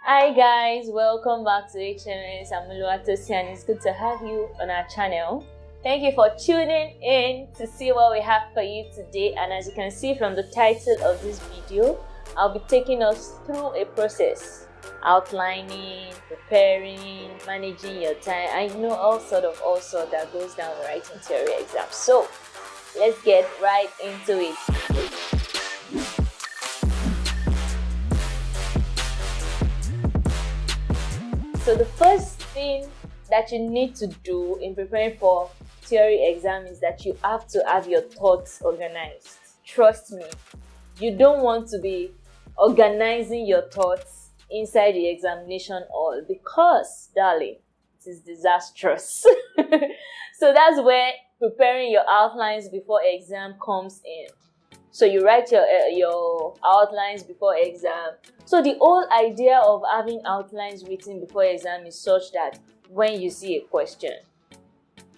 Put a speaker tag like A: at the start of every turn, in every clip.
A: Hi guys, welcome back to HMS. I'm Tosin and it's good to have you on our channel. Thank you for tuning in to see what we have for you today, and as you can see from the title of this video, I'll be taking us through a process: outlining, preparing, managing your time, and all sort that goes down writing theory exams. So let's get right into it. So the first thing that you need to do in preparing for theory exam is that you have to have your thoughts organized. Trust me, you don't want to be organizing your thoughts inside the examination hall because, darling, it is disastrous. So that's where preparing your outlines before exam comes in. So you write your outlines before exam. So the whole idea of having outlines written before exam is such that when you see a question,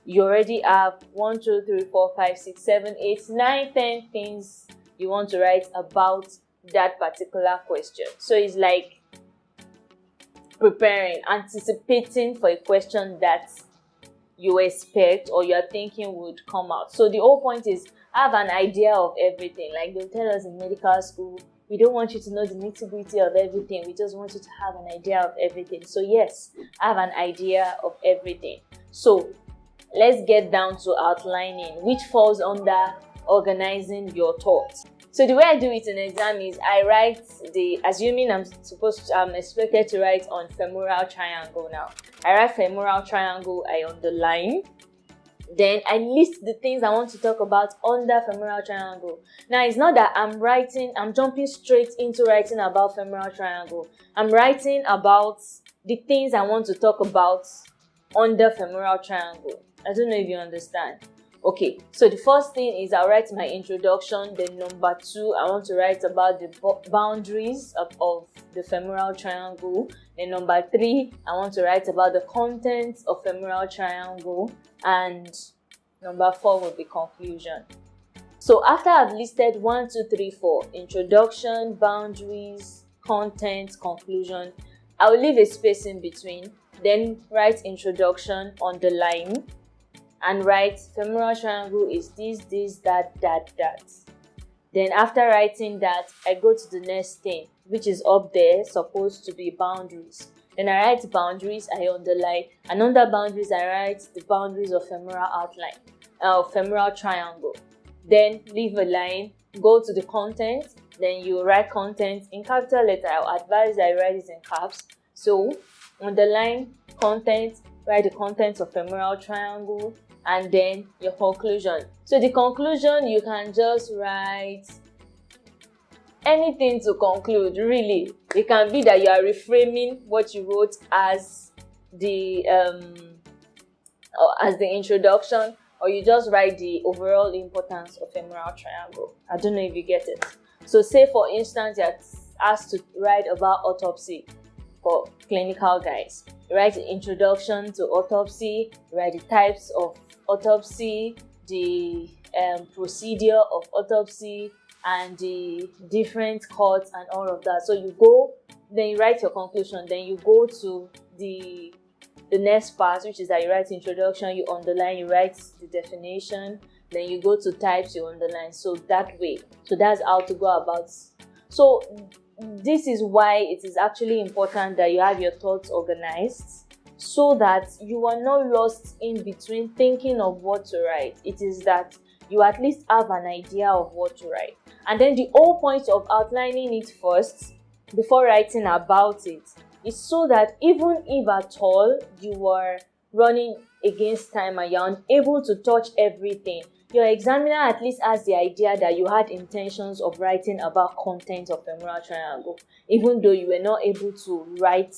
A: you already have 1, 2, 3, 4, 5, 6, 7, 8, 9, 10 things you want to write about that particular question. So it's like preparing, anticipating for a question that you expect or you're thinking would come out. So the whole point is have an idea of everything. Like they'll tell us in medical school, we don't want you to know the nitty-gritty of everything. We just want you to have an idea of everything. So yes, have an idea of everything. So let's get down to outlining, which falls under organizing your thoughts. So the way I do it in exam is I write assuming I'm expected to write on femoral triangle now. I write femoral triangle, I underline. Then I list the things I want to talk about under femoral triangle. Now it's not that I'm jumping straight into writing about femoral triangle. I'm writing about the things I want to talk about under femoral triangle. I don't know if you understand. Okay, so the first thing is I'll write my introduction. Then number 2, I want to write about the boundaries of the femoral triangle. Then number 3, I want to write about the contents of femoral triangle. And number 4 will be conclusion. So after I've listed 1, 2, 3, 4, introduction, boundaries, content, conclusion, I will leave a space in between. Then write introduction, underline, and write femoral triangle is this, that. Then after writing that, I go to the next thing, which is up there, supposed to be boundaries. Then I write boundaries, I underline, and under boundaries, I write the boundaries of femoral triangle. Then leave a line, go to the content, then you write content in capital letter. I advise I write it in caps. So underline content, write the contents of femoral triangle, and then your conclusion. So the conclusion, you can just write anything to conclude, really. It can be that you are reframing what you wrote as the introduction, or you just write the overall importance of femoral triangle. I don't know if you get it. So say for instance you're asked to write about autopsy for clinical guys. You write the introduction to autopsy, write the types of autopsy, the procedure of autopsy, and the different cuts and all of that. So you go, then you write your conclusion, then you go to the next part, which is that you write introduction, you underline, you write the definition, then you go to types, you underline. So that way. So that's how to go about. So this is why it is actually important that you have your thoughts organized, so that you are not lost in between thinking of what to write. It is that you at least have an idea of what to write. And then the whole point of outlining it first before writing about it is so that even if at all you are running against time and you're unable to touch everything, your examiner at least has the idea that you had intentions of writing about content of femoral triangle, even though you were not able to write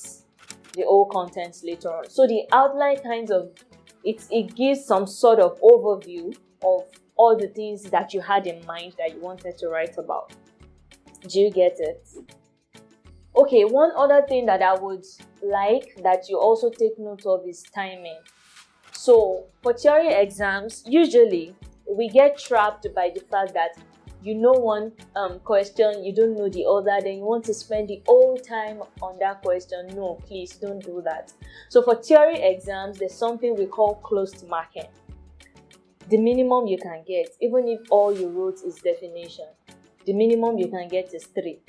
A: the whole contents later on. So the outline it gives some sort of overview of all the things that you had in mind that you wanted to write about. Do you get it? Okay, one other thing that I would like that you also take note of is timing. So for theory exams, usually we get trapped by the fact that you know one question, you don't know the other, then you want to spend the whole time on that question. No, please don't do that. So for theory exams, there's something we call closed marking. The minimum you can get, even if all you wrote is definition, the minimum you can get is 3.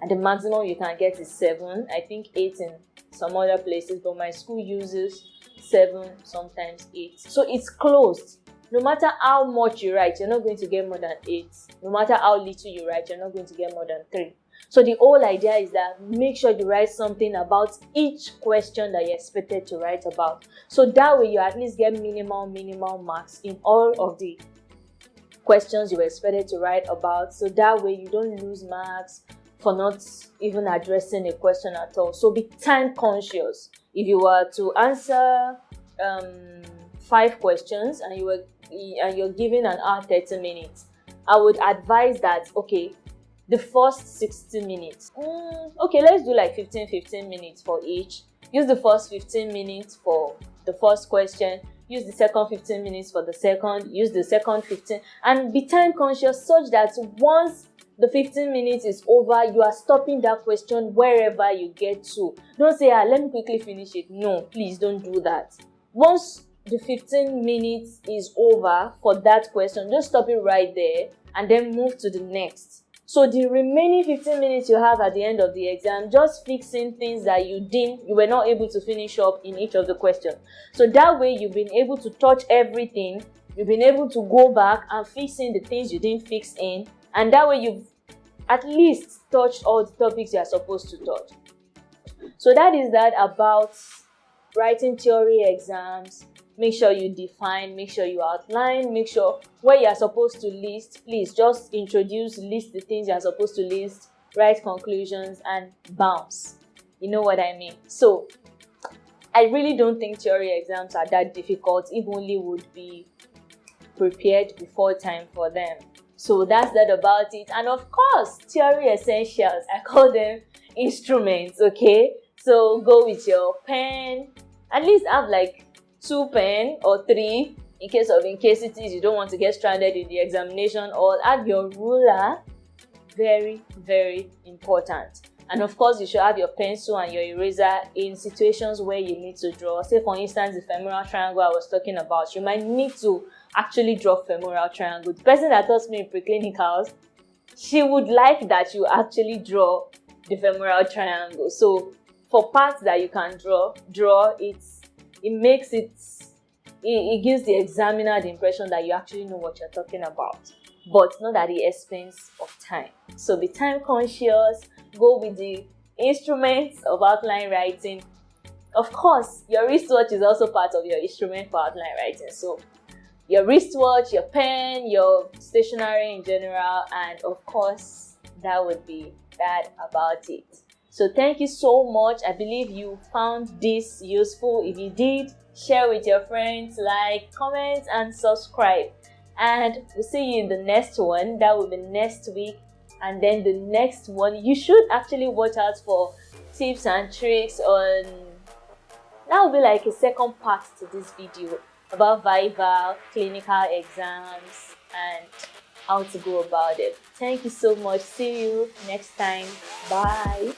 A: And the maximum you can get is 7. I think 8 in some other places, but my school uses 7, sometimes 8. So it's closed. No matter how much you write, you're not going to get more than 8. No matter how little you write, you're not going to get more than 3. So the whole idea is that make sure you write something about each question that you're expected to write about. So that way you at least get minimal marks in all of the questions you were expected to write about. So that way you don't lose marks for not even addressing a question at all. So be time conscious. If you were to answer 5 questions and you're given an hour 30 minutes, I would advise that, okay, the first 60 minutes, okay, let's do like 15 minutes for each. Use the first 15 minutes for the first question, use the second 15 minutes for the second, use the second 15, and be time conscious such that once the 15 minutes is over, you are stopping that question wherever you get to. Don't say, let me quickly finish it. No, please don't do that. Once the 15 minutes is over for that question, just stop it right there and then move to the next. So the remaining 15 minutes you have at the end of the exam, just fixing things that you were not able to finish up in each of the questions. So that way you've been able to touch everything, you've been able to go back and fix in the things you didn't fix in, and that way you've at least touched all the topics you are supposed to touch. So that is that about writing theory exams. Make sure you define, make sure you outline, make sure where you are supposed to list, please just list the things you are supposed to list, write conclusions, and bounce. You know what I mean? So I really don't think theory exams are that difficult if only would be prepared before time for them. So that's that about it. And of course, theory essentials, I call them instruments, okay? So go with your pen, at least have like 2 pen or 3 in case it is you don't want to get stranded in the examination, or have your ruler. Very, very important. And of course, you should have your pencil and your eraser in situations where you need to draw. Say for instance, the femoral triangle I was talking about, you might need to actually draw femoral triangle. The person that taught me in preclinicals, she would like that you actually draw the femoral triangle. So for parts that you can draw it gives the examiner the impression that you actually know what you're talking about, but not at the expense of time. So be time conscious, go with the instruments of outline writing. Of course, your wristwatch is also part of your instrument for outline writing. So your wristwatch, your pen, your stationery in general, and of course, that would be that about it. So thank you so much. I believe you found this useful. If you did, share with your friends, like, comment, and subscribe. And we'll see you in the next one. That will be next week. And then the next one, you should actually watch out for tips and tricks on, that will be like a second part to this video about Viva, clinical exams, and how to go about it. Thank you so much. See you next time. Bye.